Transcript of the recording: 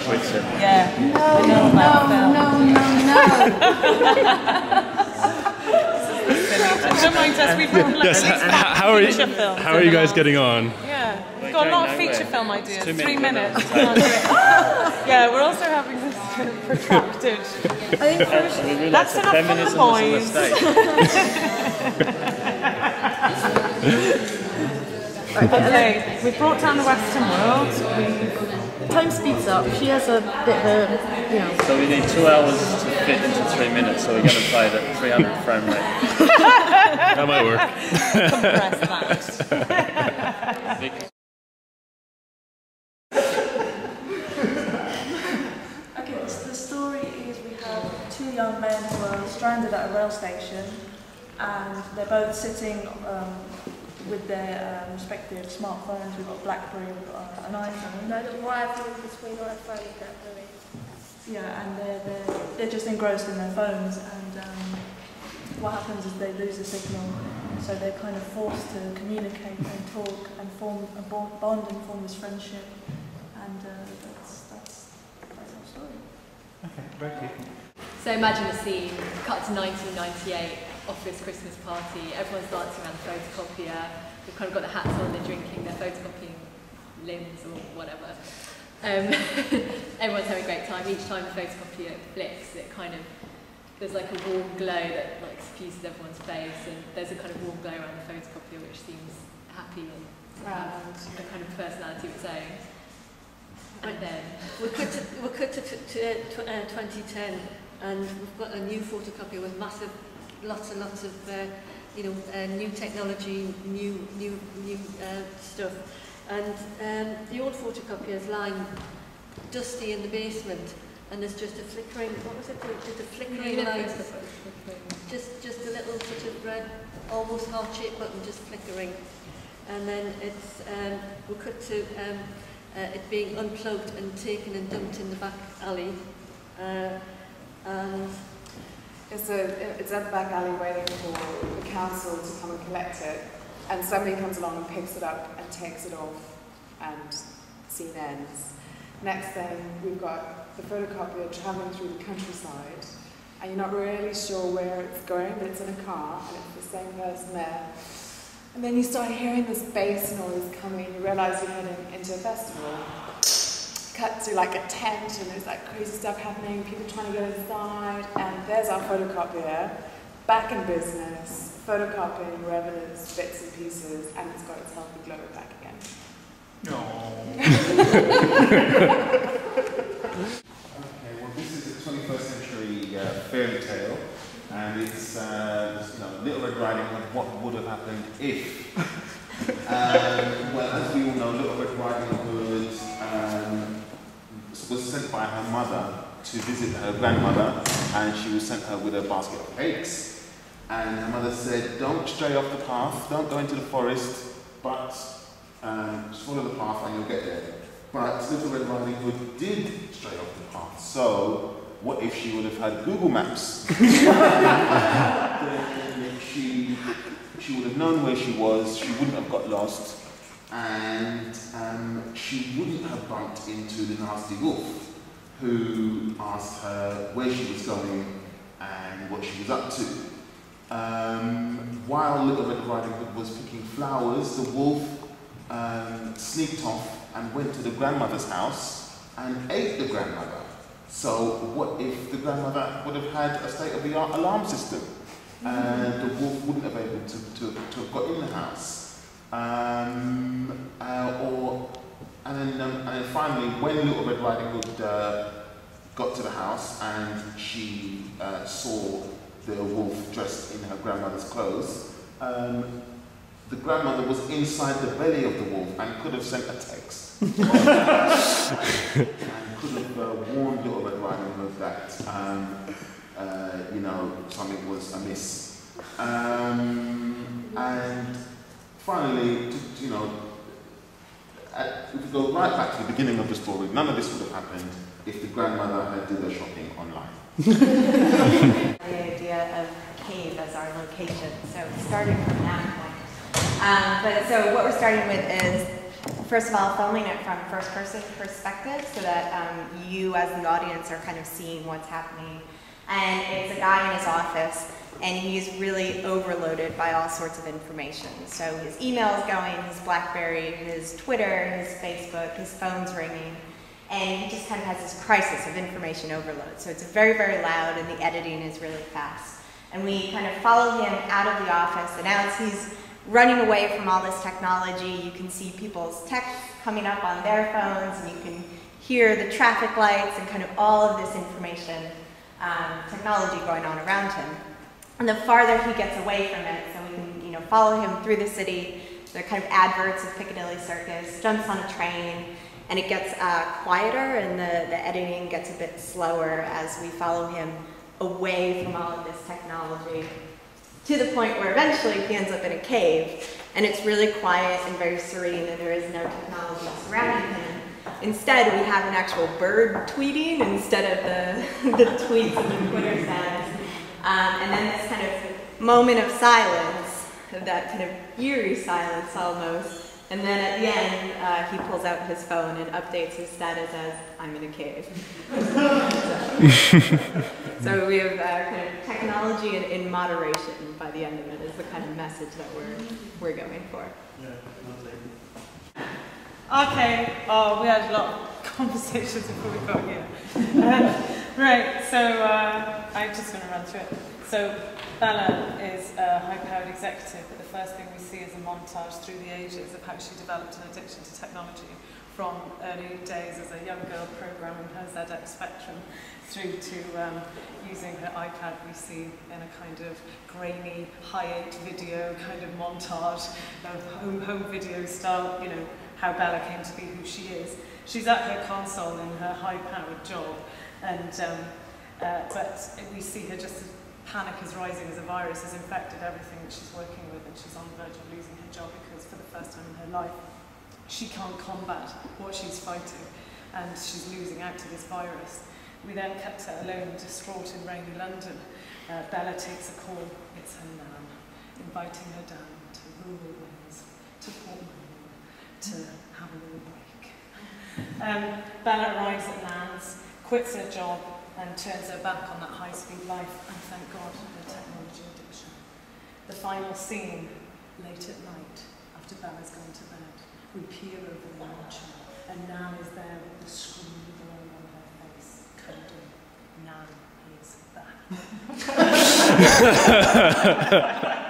Britain. Yeah. Don't mind us, we've got Yes, how are you guys getting on? Yeah, we've got a lot of feature film ideas. 3 minutes. Yeah, we're also having this kind of protracted. We realised That's that enough feminism for was the a boys. mistake. Okay, we've brought down the Western world. Time speeds up. She has a bit of a, you know. So we need 2 hours to fit into 3 minutes, so we're going to play it at 300 frame rate. That might work. Compress that. Okay, so the story is we have two young men who are stranded at a rail station, and they're both sitting with their respective smartphones. We've got BlackBerry, we've got an iPhone. No, the wire between iPhone and BlackBerry. Yeah, and they're just engrossed in their phones, and what happens is they lose the signal, so they're kind of forced to communicate and talk and form a bond and form this friendship, and that's our story. Okay, thank you. So imagine the scene, cut to 1998, office Christmas party, everyone's dancing around the photocopier, they've kind of got their hats on, they're drinking, they're photocopying limbs or whatever. Everyone's having a great time. Each time the photocopier flicks, it kind of, there's like a warm glow that like suffuses everyone's face, and there's a kind of warm glow around the photocopier which seems happy and a kind of personality of its own. And then we're cut to 2010, and we've got a new photocopier with lots and lots of new technology, new stuff. And the old photocopier is lying dusty in the basement, and there's just a flickering. What was it? Just a flickering light. Just a little sort of red, almost heart-shaped button, just flickering. And then it's we're cut to it being unplugged and taken and dumped in the back alley, and it's at the back alley waiting for the council to come and collect it, and somebody comes along and picks it up and takes it off, and scene ends. Next thing, we've got the photocopier travelling through the countryside, and you're not really sure where it's going, but it's in a car, and it's the same person there. And then you start hearing this bass noise coming, you realise you're heading into a festival. Cut to like a tent, and there's like crazy stuff happening, people trying to get inside, and there's our photocopier, back in business, photocopying Revenant's bits and pieces, and it's got its healthy glow back again. Okay, well this is a 21st century fairy tale, and it's Little Red Riding Hood, what would have happened if. Well, as we all know, Little Red Riding Hood was sent by her mother to visit her grandmother, and she was sent her with a basket of cakes. And her mother said, don't stray off the path, don't go into the forest, but just follow the path and you'll get there. But Little Red Riding Hood did stray off the path, so what if she would have had Google Maps? she would have known where she was, she wouldn't have got lost, and she wouldn't have bumped into the nasty wolf, who asked her where she was going and what she was up to. While Little Red Riding Hood was picking flowers, the wolf sneaked off and went to the grandmother's house and ate the grandmother. So what if the grandmother would have had a state-of-the-art alarm system, and the wolf wouldn't have been able to have got in the house? And then finally, when Little Red Riding Hood got to the house and she saw the wolf dressed in her grandmother's clothes, the grandmother was inside the belly of the wolf and could have sent a text. And could have warned Little Red Riding Hood that something was amiss. And finally, if we go right back to the beginning of the story, none of this would have happened if the grandmother had did her shopping online. The idea of cave as our location, so starting from that point. So what we're starting with is first of all, filming it from first-person perspective so that you as the audience are kind of seeing what's happening. And it's a guy in his office, and he's really overloaded by all sorts of information. So his email's going, his BlackBerry, his Twitter, his Facebook, his phone's ringing, and he just kind of has this crisis of information overload. So it's very, very loud, and the editing is really fast. And we kind of follow him out of the office, and as he's running away from all this technology, you can see people's texts coming up on their phones, and you can hear the traffic lights and kind of all of this information, technology going on around him. And the farther he gets away from it, so we can follow him through the city, there are kind of adverts of Piccadilly Circus, jumps on a train, and it gets quieter, and the editing gets a bit slower as we follow him away from all of this technology, to the point where eventually he ends up in a cave, and it's really quiet and very serene, and there is no technology surrounding him. Instead, we have an actual bird tweeting instead of the tweets of the Twitter status. And then this kind of moment of silence, that kind of eerie silence almost, and then at the end, he pulls out his phone and updates his status as, "I'm in a cave." So we have kind of technology in moderation by the end of it is the kind of message that we're going for. Okay, we had a lot of conversations before we got here. Right, so I'm just going to run through it. So Bella is a high-powered executive, but the first thing we see is a montage through the ages of how she developed an addiction to technology, from early days as a young girl programming her ZX Spectrum through to using her iPad. We see in a kind of grainy, high-8 video kind of montage of home video style, how Bella came to be who she is. She's at her console in her high-powered job, and but we see her just as panic is rising as a virus has infected everything that she's working with, and she's on the verge of losing her job because for the first time in her life she can't combat what she's fighting, and she's losing out to this virus. We then cut to alone, distraught in rainy London. Bella takes a call. It's her nan, inviting her down to rural Wales, to Portman, to have a little break. Bella arrives at Nan's, quits her job, and turns her back on that high-speed life, and thank God for her technology addiction. The final scene, late at night, after Bella's gone to bed, we peer over the archer, and Nan is there with the scream glowing on her face, coding, Nan is back.